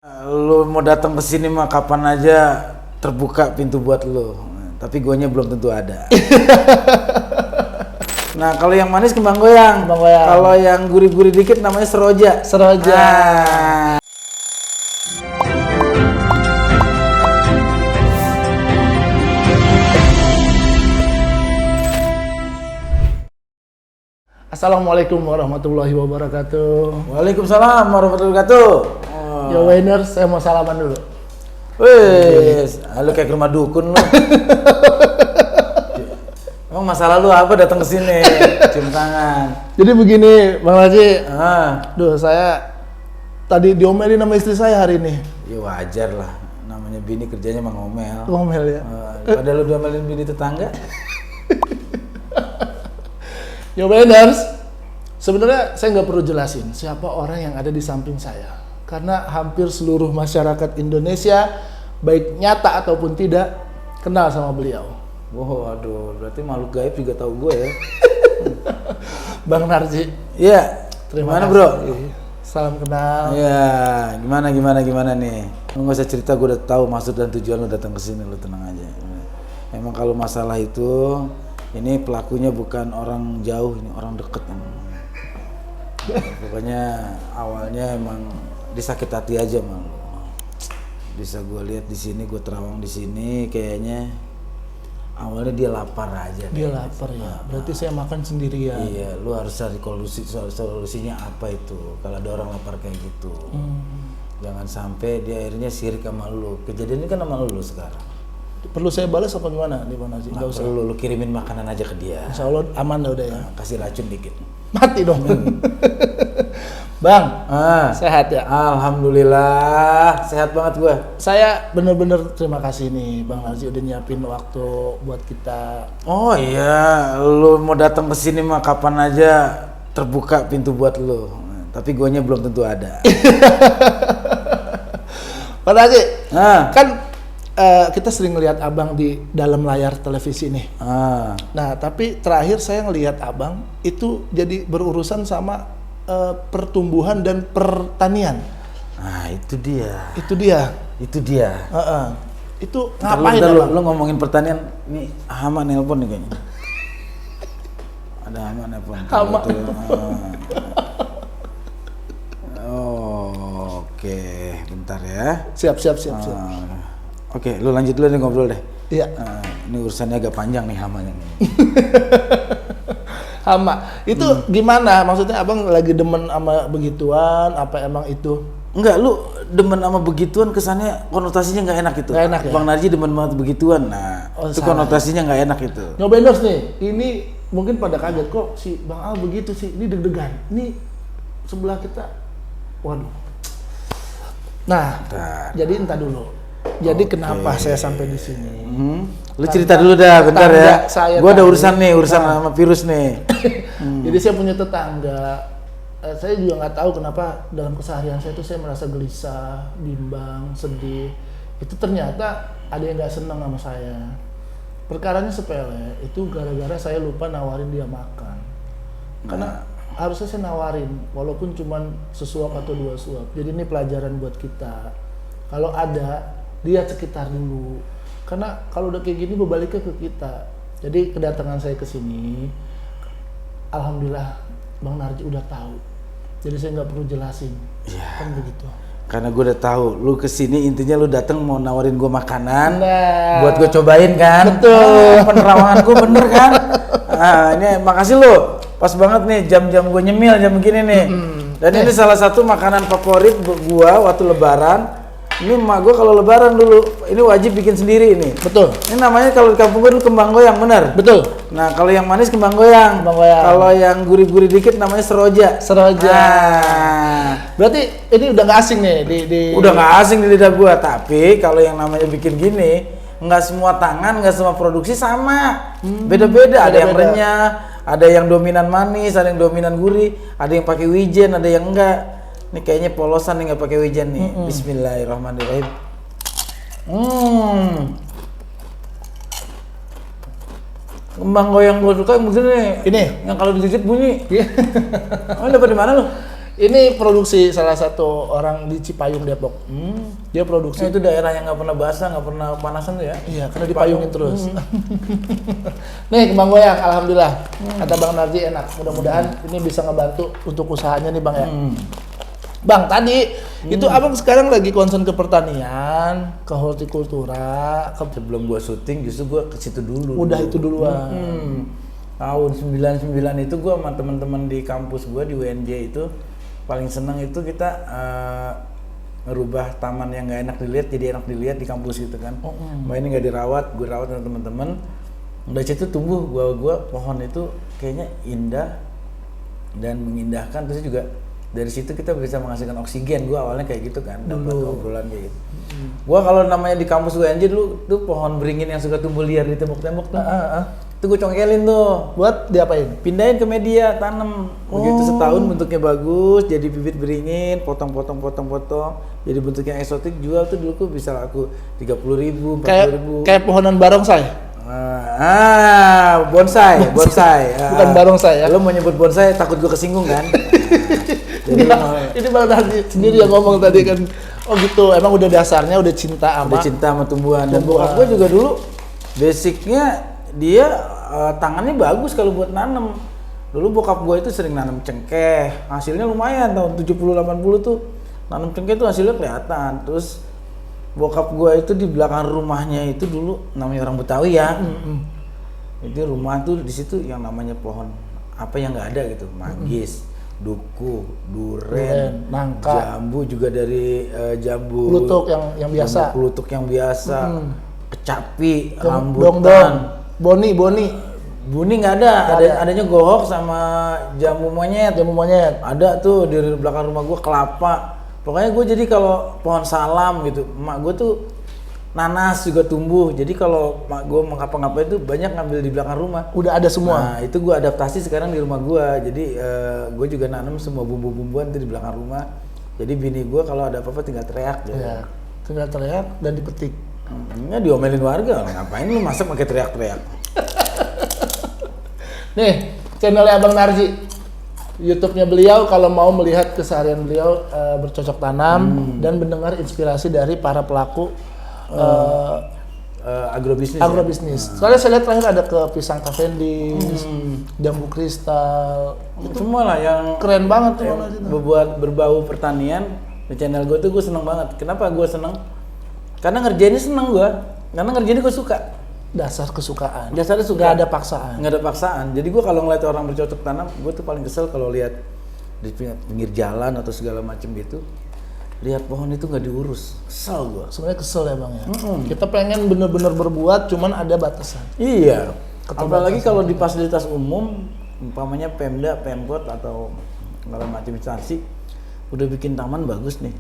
Lu mau datang ke sini mah kapan aja terbuka pintu buat lu. Tapi guanya belum tentu ada. Nah, kalau yang manis kembang goyang. Kalau yang gurih-gurih dikit namanya seroja. Nah. Assalamualaikum warahmatullahi wabarakatuh. Waalaikumsalam warahmatullahi wabarakatuh. Yo Wainers, saya mau salaman dulu. Wes, lu kayak ke rumah dukun lu. Emang masalah lu apa datang ke sini? Cium tangan. Jadi begini, Bang Haji. Duh, saya tadi diomelin sama istri saya hari ini. Ya wajar lah. Namanya bini kerjanya emang ngomel. Ngomel ya. Padahal lu diomelin bini tetangga. Yo Wainers, sebenarnya saya nggak perlu jelasin siapa orang yang ada di samping saya. Karena hampir seluruh masyarakat Indonesia, baik nyata ataupun tidak, kenal sama beliau. Wow, aduh, berarti makhluk gaib juga tahu gue ya. Bang Narji. Iya. Terima kasih, bro. Salam kenal. Iya, gimana nih? Lu nggak usah cerita, gue udah tahu maksud dan tujuan lu datang ke sini, lu tenang aja. Emang kalau masalah itu, ini pelakunya bukan orang jauh, ini orang deket. Pokoknya awalnya emang disakit hati aja mal. Bisa gue lihat di sini, gue terawang di sini, kayaknya awalnya dia lapar aja. Dia lapar ya. Berarti saya makan sendirian. Iya, lu harus cari solusinya apa itu kalau ada orang lapar kayak gitu. Jangan sampai dia akhirnya sirik sama lu. Kejadian ini kan sama lu sekarang. Perlu saya balas apa gimana nih Bang Haji? Nggak usah, lu kirimin makanan aja ke dia. Insya Allah aman udah ya. Kasih racun dikit. Mati dong. Bang, sehat ya? Alhamdulillah, sehat banget gua. Saya bener-bener terima kasih nih Bang Narji udah nyiapin waktu buat kita. Oh iya, lu mau datang ke sini mah kapan aja terbuka pintu buat lu. Tapi guanya belum tentu ada. Bang Narji, kan kita sering ngelihat abang di dalam layar televisi nih. Nah, tapi terakhir saya ngelihat abang itu jadi berurusan sama pertumbuhan dan pertanian. Nah, itu dia. Itu dia. Itu ngapain lu ngomongin pertanian, nih hama nelpon nih kayaknya. Ada hama nelpon. Hama. Oh, oke, bentar ya. Siap. Oke, lu lanjut dulu nih ngobrol deh. Iya. Ini urusannya agak panjang nih hamanya. Hama, itu gimana? Maksudnya abang lagi demen sama begituan? Apa emang itu? Enggak, lu demen sama begituan kesannya konotasinya nggak enak itu. Nggak enak ya? Bang Narji demen banget begituan. Nah, itu konotasinya nggak enak itu. Nyobenders nih, ini mungkin pada kaget kok si Bang Al begitu sih. Ini deg-degan. Ini sebelah kita, waduh. Nah, jadi entah dulu. Jadi kenapa saya sampai di sini? Lu cerita dulu dah, bentar ya. Gua ada urusan sama virus nih. Jadi saya punya tetangga. Saya juga nggak tahu kenapa dalam keseharian saya itu saya merasa gelisah, bimbang, sedih. Itu ternyata ada yang nggak senang sama saya. Perkaranya sepele. Itu gara-gara saya lupa nawarin dia makan. Karena harusnya saya nawarin, walaupun cuma sesuap atau 2 suap. Jadi ini pelajaran buat kita. Kalau ada, lihat sekitar dulu. Karena kalau udah kayak gini berbaliknya ke kita. Jadi kedatangan saya ke sini, alhamdulillah Bang Narji udah tahu. Jadi saya nggak perlu jelasin. Kan begitu. Karena gue udah tahu, lu kesini intinya lu datang mau nawarin gue makanan, buat gue cobain kan. Betul. Penerawangan gue bener kan. Ini makasih lu. Pas banget nih jam-jam gue nyemil jam begini nih. Dan ini salah satu makanan favorit gue waktu lebaran. Ini emak gue kalau lebaran dulu, ini wajib bikin sendiri ini. Betul. Ini namanya kalau di kampung gue dulu kembang goyang, bener? Betul. Nah, kalau yang manis kembang goyang. Kalau yang gurih-gurih dikit namanya seroja. Berarti ini udah nggak asing nih Udah nggak asing di lidah gue. Tapi kalau yang namanya bikin gini, nggak semua tangan, nggak semua produksi sama. Beda-beda. Ada yang renyah, ada yang dominan manis, ada yang dominan gurih, ada yang pakai wijen, ada yang enggak. Ini kayaknya polosan nih nggak pakai wijen nih. Bismillahirrahmanirrahim. Kembang goyang gue suka yang begini nih. Ini yang kalau digigit bunyi. Iya. Oh, dapat di mana lu? Ini produksi salah satu orang di Cipayung Depok. Dia produksi. Itu daerah yang nggak pernah basah, nggak pernah panasan tuh ya? Iya, karena dipayungin terus. Nih kembang goyang, alhamdulillah. Kata Bang Narji enak. Mudah-mudahan ini bisa ngebantu untuk usahanya nih Bang ya. Bang, tadi itu abang sekarang lagi concern ke pertanian, ke hortikultura, Sebelum gua syuting justru gua ke situ dulu. udah itu duluan. Tahun 99 itu gua sama teman-teman di kampus gua di UNJ itu paling seneng itu kita ngerubah taman yang nggak enak dilihat jadi enak dilihat di kampus gitu kan. Ini nggak dirawat, gue rawat sama teman-teman. Dari situ tumbuh gua pohon itu kayaknya indah dan mengindahkan, terus juga dari situ kita bisa menghasilkan oksigen. Gua awalnya kayak gitu kan, dapat obrolan kayak gitu. Gua kalau namanya di kampus UNJ dulu tuh pohon beringin yang suka tumbuh liar di tembok-tembok tuh. Itu gue congkelin tuh. Buat diapain? Pindahin ke media, tanam. Begitu setahun bentuknya bagus, jadi bibit beringin, potong, jadi bentuknya eksotik, jual tuh dulu tuh bisa laku 30.000, 40.000. Kayak pohonan barongsai. Bonsai. Bukan barongsai ya. Lo mau nyebut bonsai takut gue kesinggung kan? Jadi Ini Bang Narji sendiri yang ngomong tadi kan. Oh gitu, emang udah dasarnya udah cinta sama tumbuhan. Dan bokap gue juga dulu basicnya dia tangannya bagus kalau buat nanam. Dulu bokap gue itu sering nanam cengkeh, hasilnya lumayan tahun 70-80 tuh. Nanam cengkeh tuh hasilnya kelihatan. Terus bokap gue itu di belakang rumahnya itu dulu namanya orang Betawi ya. Itu rumah tuh di situ yang namanya pohon apa yang nggak ada gitu, manggis, duku, duren, nangka, jambu juga dari jambu pelutuk yang biasa. Pelutuk yang biasa, kecapi, Dong. rambutan. Boni. Buni nggak ada, adanya gohok sama jamu monyet. Ada tuh di belakang rumah gue, kelapa. Pokoknya gue jadi kalau pohon salam gitu, emak gue tuh nanas juga tumbuh. Jadi kalau emak gue mau ngapa-ngapain itu banyak ngambil di belakang rumah. Udah ada semua. Nah itu gue adaptasi sekarang di rumah gue. Jadi gue juga nanam semua bumbu-bumbuan tuh di belakang rumah. Jadi bini gue kalau ada apa-apa tinggal teriak. Ya, tinggal teriak dan dipetik. Nggak diomelin warga, ngapain lu masak pakai teriak-teriak? Nih, channelnya Abang Narji, YouTube-nya beliau kalau mau melihat keseharian beliau bercocok tanam dan mendengar inspirasi dari para pelaku agrobisnis. Soalnya saya lihat terakhir ada ke pisang Cavendish, jambu kristal, Itu semua lah yang keren banget tuh. berbau pertanian. Di channel gue tuh gue seneng banget. Kenapa gue seneng? Karena ngerjainnya seneng gue. Karena ngerjainnya gue suka. Dasar kesukaan. Dasarnya suka. Gak ada paksaan. Nggak ada paksaan. Jadi gue kalau ngeliat orang bercocok tanam, gue tuh paling kesel kalau lihat di pinggir jalan atau segala macam gitu. Lihat pohon itu nggak diurus, kesel gue. Sebenarnya kesel ya Bang ya. Kita pengen bener-bener berbuat, cuman ada batasan. Iya. Apalagi kalau di fasilitas umum, umpamanya Pemda, Pemkot atau segala macam instansi udah bikin taman bagus nih.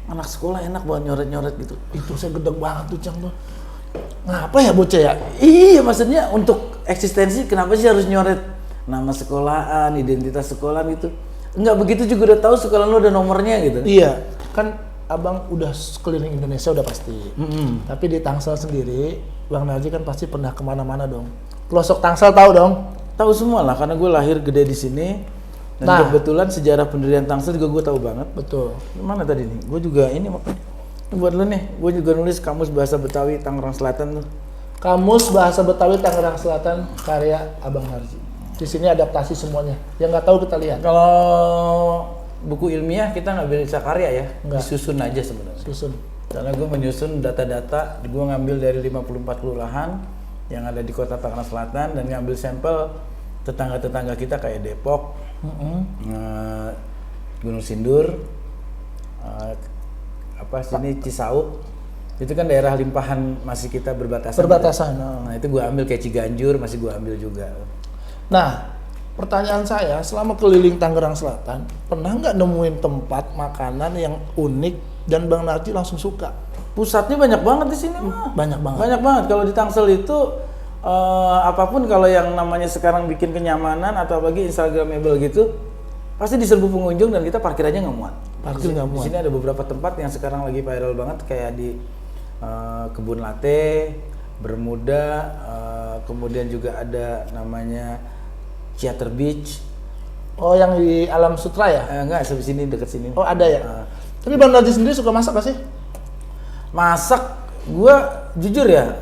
Anak sekolah enak buat nyoret-nyoret gitu. Itu saya gedeg banget tuh Cang tuh. Ngapa ya bocah ya? Iya, maksudnya untuk eksistensi kenapa sih harus nyoret nama sekolahan, identitas sekolah gitu? Enggak begitu juga udah tahu sekolah lu ada nomornya gitu. Iya, kan Abang udah keliling Indonesia udah pasti. Tapi di Tangsel sendiri, Bang Narji kan pasti pernah kemana-mana dong. Pelosok Tangsel tahu dong? Tahu semua lah, karena gue lahir gede di sini. Dan kebetulan sejarah pendirian Tangsel juga gue tahu banget. Betul. Mana tadi nih? Gue juga ini makanya. Buat lo nih, gue juga nulis Kamus Bahasa Betawi Tangerang Selatan tuh. Kamus Bahasa Betawi Tangerang Selatan karya Abang Narji. Di sini adaptasi semuanya. Yang nggak tahu kita lihat. Kalau buku ilmiah kita nggak bisa karya ya, disusun aja sebenarnya. Susun. Karena gue menyusun data-data, gue ngambil dari 54 kelurahan yang ada di kota Tangerang Selatan dan ngambil sampel tetangga-tetangga kita kayak Depok, Gunung Sindur, sini Cisauk. Itu kan daerah limpahan masih kita berbatasan. Nah itu gue ambil kayak Ciganjur masih gue ambil juga. Nah, pertanyaan saya, selama keliling Tangerang Selatan, pernah nggak nemuin tempat makanan yang unik dan Bang Narji langsung suka? Pusatnya banyak banget di sini mah. Banyak banget. Banyak banget. Kalau di Tangsel itu apapun kalau yang namanya sekarang bikin kenyamanan atau bagi Instagramable gitu, pasti diserbu pengunjung dan kita parkir aja nggak muat. Parkir nggak muat. Di sini ada beberapa tempat yang sekarang lagi viral banget kayak di Kebun Latte, Bermuda, kemudian juga ada namanya Theater Beach, Oh, yang di Alam Sutra ya? Enggak, sebelah sini, dekat sini. Oh, ada ya? Tapi Bang Narji sendiri suka masak gak sih? Masak, gue jujur ya,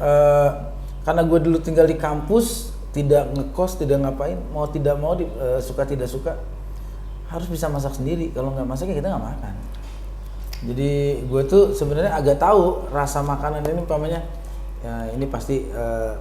karena gue dulu tinggal di kampus, tidak ngekos, tidak ngapain, mau tidak mau, suka tidak suka, harus bisa masak sendiri. Kalau nggak masak ya kita nggak makan. Jadi gue tuh sebenarnya agak tahu rasa makanan ini, umpamanya ya ini pasti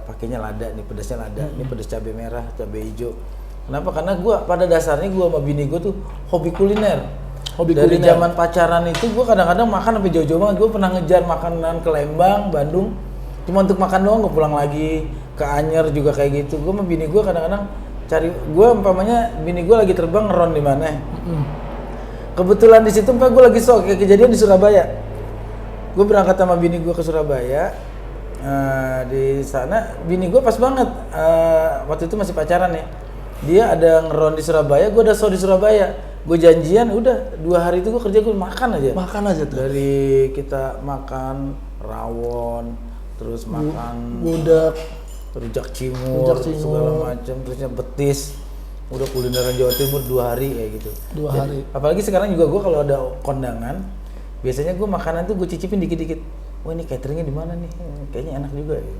pakainya lada, nih pedasnya lada, ini pedas cabai merah, cabai hijau. Kenapa? Karena gue pada dasarnya gue sama bini gue tuh hobi kuliner. Dari zaman pacaran itu gue kadang-kadang makan sampai jauh-jauh banget. Gue pernah ngejar makanan ke Lembang, Bandung, cuma untuk makan doang, gue pulang lagi ke Anyer juga kayak gitu. Gue sama bini gue kadang-kadang cari, gue umpamanya bini gue lagi terbang ngeron di mana. Kebetulan di situ gue lagi kayak kejadian di Surabaya. Gue berangkat sama bini gue ke Surabaya. Di sana bini gue pas banget waktu itu masih pacaran ya. Dia ada ngeron di Surabaya, gue ada show di Surabaya. Gue janjian, udah 2 hari itu gue kerja, gue makan aja tuh. Dari kita makan rawon, terus makan gudeg, rujak cingur, segala macam, terusnya betis. Udah kulineran Jawa Timur 2 hari kayak gitu. 2 hari. Apalagi sekarang juga gue kalau ada kondangan, biasanya gue makanan tuh gue cicipin dikit-dikit. Wah, ini cateringnya di mana nih? Kayaknya enak juga ya.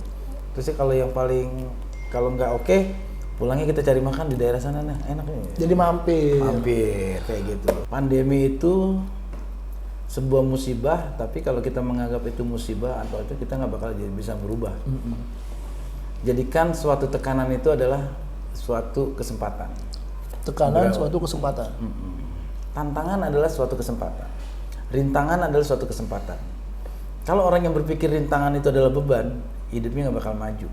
Terusnya kalau yang paling, kalau nggak oke, pulangnya kita cari makan di daerah sana, nah enak nih. Jadi mampir Kayak gitu. Pandemi itu sebuah musibah, tapi kalau kita menganggap itu musibah atau itu, kita nggak bakal jadi bisa berubah. Jadikan suatu tekanan itu adalah suatu kesempatan. Suatu kesempatan. Tantangan adalah suatu kesempatan. Rintangan adalah suatu kesempatan. Kalau orang yang berpikir rintangan itu adalah beban, hidupnya nggak bakal maju.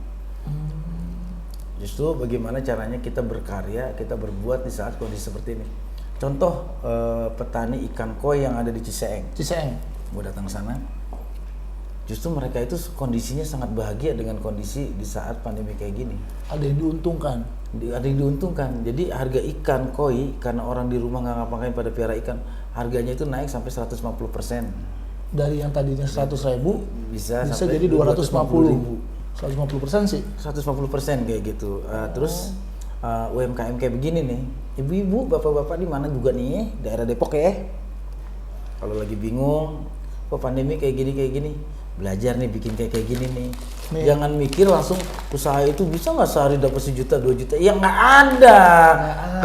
Justru bagaimana caranya kita berkarya, kita berbuat di saat kondisi seperti ini. Contoh petani ikan koi yang ada di Ciseeng. Gue datang ke sana. Justru mereka itu kondisinya sangat bahagia dengan kondisi di saat pandemi kayak gini. Ada yang diuntungkan. Jadi harga ikan koi, karena orang di rumah nggak ngapa-ngapain pada piara ikan, harganya itu naik sampai 150%. Dari yang tadinya 100.000 bisa jadi 250. 150% sih. 150% kayak gitu. Terus UMKM kayak begini nih, ibu-ibu, bapak-bapak di mana juga nih, daerah Depok ya. Kalau lagi bingung, kok pandemi kayak gini, belajar nih bikin kayak gini nih. Jangan mikir langsung usaha itu bisa nggak sehari dapat 1 juta 2 juta. Ya nggak ada.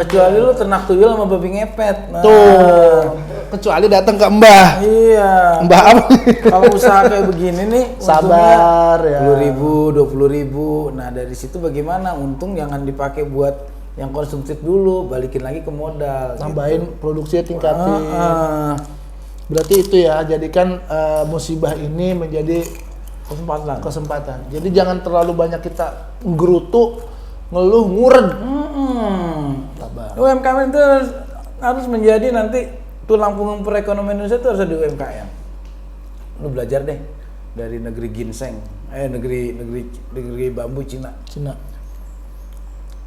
Kecuali lu ternak tuyul sama babi ngepet. Nah. Tuh. Kecuali datang ke Mbah. Iya. Mbah apa? Kalau usaha kayak begini nih, sabar ya. 10.000, 20.000. Nah dari situ bagaimana? Untung jangan dipakai buat yang konsumtif dulu, balikin lagi ke modal. Tambahin gitu. Produksinya tingkatin. Berarti itu ya, jadikan musibah ini menjadi kesempatan. Jadi jangan terlalu banyak kita nggerutu, ngeluh, nguren. UMKM itu harus menjadi nanti tulang punggung perekonomian Indonesia itu harus ada UMKM. Lu belajar deh dari negeri ginseng, negeri bambu Cina.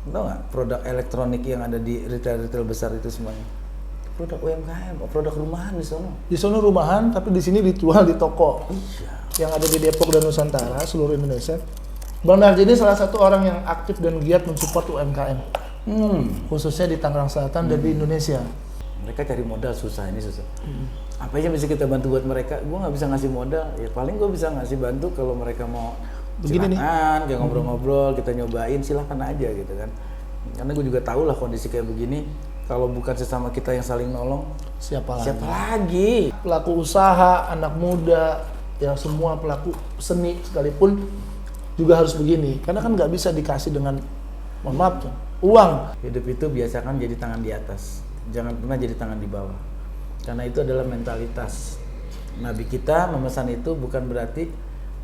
Tahu nggak produk elektronik yang ada di retail besar itu semuanya? Produk UMKM, produk rumahan di sono. Di sono rumahan, tapi di sini dijual di toko. Iya. Yang ada di Depok dan Nusantara, seluruh Indonesia. Bang Narji ini salah satu orang yang aktif dan giat mensupport UMKM. Khususnya di Tangerang Selatan dan di Indonesia. Mereka cari modal susah. Apa aja bisa kita bantu buat mereka? Gue nggak bisa ngasih modal, ya paling gue bisa ngasih bantu kalau mereka mau begini nih, kayak ngobrol-ngobrol, kita nyobain, silahkan aja gitu kan. Karena gue juga tahu lah kondisi kayak begini. Kalau bukan sesama kita yang saling nolong, siapa lagi? Pelaku usaha, anak muda, ya semua pelaku seni sekalipun juga harus begini. Karena kan nggak bisa dikasih dengan, mohon maaf, uang. Hidup itu biasakan jadi tangan di atas, jangan pernah jadi tangan di bawah. Karena itu adalah mentalitas. Nabi kita memesan itu bukan berarti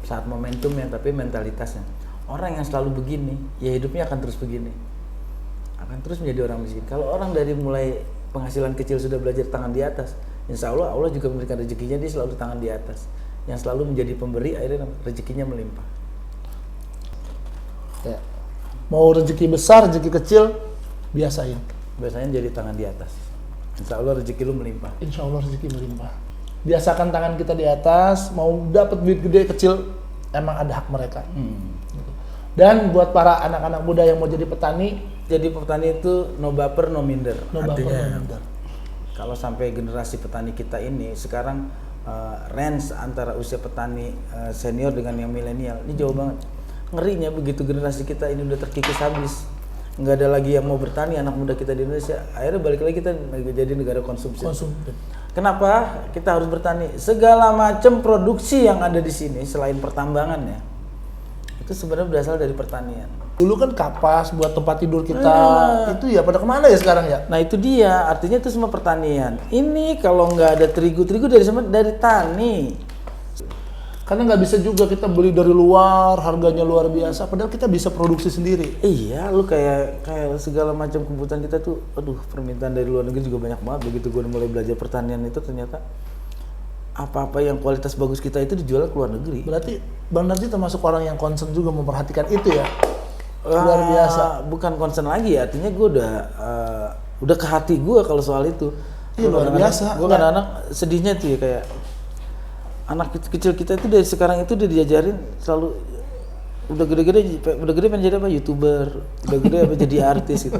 saat momentumnya, tapi mentalitasnya. Orang yang selalu begini, ya hidupnya akan terus begini. Akan terus menjadi orang miskin. Kalau orang dari mulai penghasilan kecil sudah belajar tangan di atas, insya Allah Allah juga memberikan rezekinya, dia selalu tangan di atas. Yang selalu menjadi pemberi, akhirnya rezekinya melimpah. Ya. Mau rezeki besar, rezeki kecil, biasain. Biasanya jadi tangan di atas. Insya Allah rezeki lu melimpah. Insya Allah rezeki melimpah. Biasakan tangan kita di atas, mau dapat duit gede kecil, emang ada hak mereka. Dan buat para anak-anak muda yang mau jadi petani, jadi petani itu no baper no minder. No baper, Artinya no minder. kalau sampai generasi petani kita ini sekarang range antara usia petani senior dengan yang milenial ini jauh banget. Ngerinya begitu generasi kita ini udah terkikis habis, nggak ada lagi yang mau bertani anak muda kita di Indonesia, akhirnya balik lagi kita jadi negara konsumsi. Kenapa kita harus bertani? Segala macam produksi yang ada di sini selain pertambangan ya, itu sebenarnya berasal dari pertanian. Dulu kan kapas buat tempat tidur kita, itu ya pada kemana ya sekarang ya? Nah itu dia, artinya itu semua pertanian. Ini kalau nggak ada terigu dari sama dari tani. Karena nggak bisa juga kita beli dari luar, harganya luar biasa. Padahal kita bisa produksi sendiri. Iya, lu kayak segala macam kebutuhan kita tuh, aduh permintaan dari luar negeri juga banyak banget. Begitu gue mulai belajar pertanian itu ternyata apa-apa yang kualitas bagus kita itu dijual ke luar negeri. Berarti Bang Narji termasuk orang yang concern juga memperhatikan itu ya? Luar biasa. Bukan concern lagi ya, artinya gue udah ke hati gue kalau soal itu. Iya luar biasa. Gue kadang-kadang sedihnya tuh ya kayak anak kecil kita itu dari sekarang itu udah diajarin selalu udah gede pengen jadi apa, YouTuber, udah gede apa jadi artis gitu.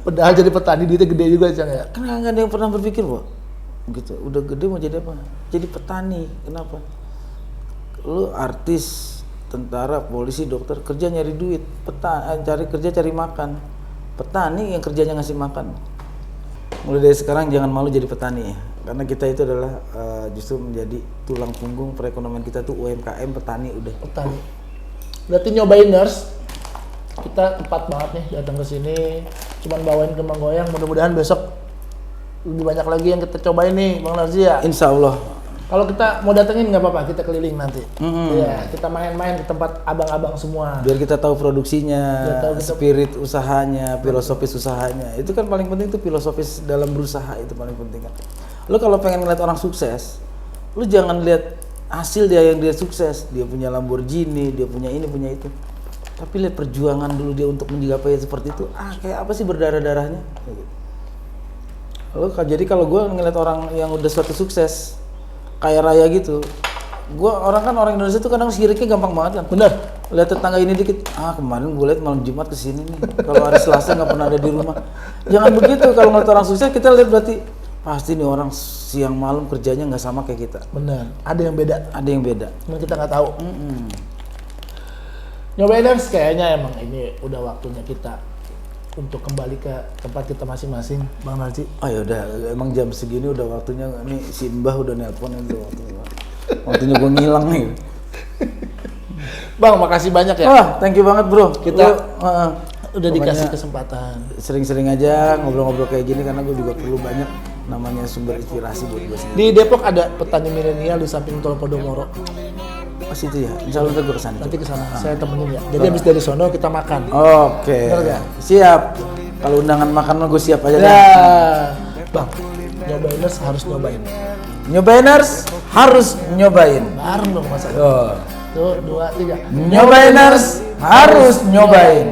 Padahal jadi petani duitnya gede juga Cang ya. Kan nggak ada yang pernah berpikir kok gitu, udah gede mau jadi apa? Jadi petani. Kenapa? Lu artis, tentara, polisi, dokter kerja nyari duit, cari kerja cari makan. Petani yang kerjanya ngasih makan. Mulai dari sekarang jangan malu jadi petani ya. Karena kita itu adalah justru menjadi tulang punggung perekonomian kita tuh UMKM petani udah. Petani. Berarti nyobainers, kita tepat banget nih datang ke sini. Cuman bawain kembang goyang, mudah-mudahan besok lebih banyak lagi yang kita cobain nih Bang Narji ya. Insya Allah. Kalau kita mau datengin nggak apa-apa, kita keliling nanti. Iya, kita main-main ke tempat abang-abang semua. Biar kita tahu produksinya, Biar tahu spirit usahanya, filosofis usahanya. Itu kan paling penting tuh filosofis dalam berusaha itu paling penting kan. Lu kalau pengen ngeliat orang sukses, lu jangan lihat hasil dia yang dia sukses. Dia punya Lamborghini, dia punya ini, punya itu. Tapi lihat perjuangan dulu dia untuk menggapai seperti itu. Kayak apa sih berdarah-darahnya? Jadi kalau gue ngeliat orang yang udah suatu sukses, kaya raya gitu, orang Indonesia tuh kadang siriknya gampang banget kan. Bener. Lihat tetangga ini dikit, kemarin gue lihat malam Jumat kesini nih, kalau hari Selasa nggak pernah ada di rumah. Jangan begitu, kalau ngeliat orang sukses kita lihat berarti pasti nih orang siang malam kerjanya nggak sama kayak kita. Bener, ada yang beda. Ada yang beda. Cuma kita nggak tahu. Nyobainers, kayaknya emang ini udah waktunya kita untuk kembali ke tempat kita masing-masing, Bang Narji. Oh ya udah, emang jam segini udah waktunya nih, si Mbah udah nelpon itu waktunya gue ngilang nih. Bang, makasih banyak ya. Wah, thank you banget bro. Kita udah pokoknya dikasih kesempatan. Sering-sering aja ngobrol-ngobrol kayak gini karena gue juga perlu banyak namanya sumber inspirasi buat gue sendiri. Di Depok ada petani milenial di samping Tol Podomoro. Pas itu ya, insya Allah gue kesana. Nanti kesana, saya temenin ya. Jadi habis dari sono kita makan. Oke. Bener gak? Siap. Kalau undangan makan mah gue siap aja. Bang, nyobainers harus nyobain. Nyobainers harus nyobain. Bareng dong masa. Oh. Tuh, 2, 3. Nyobainers harus nyobain.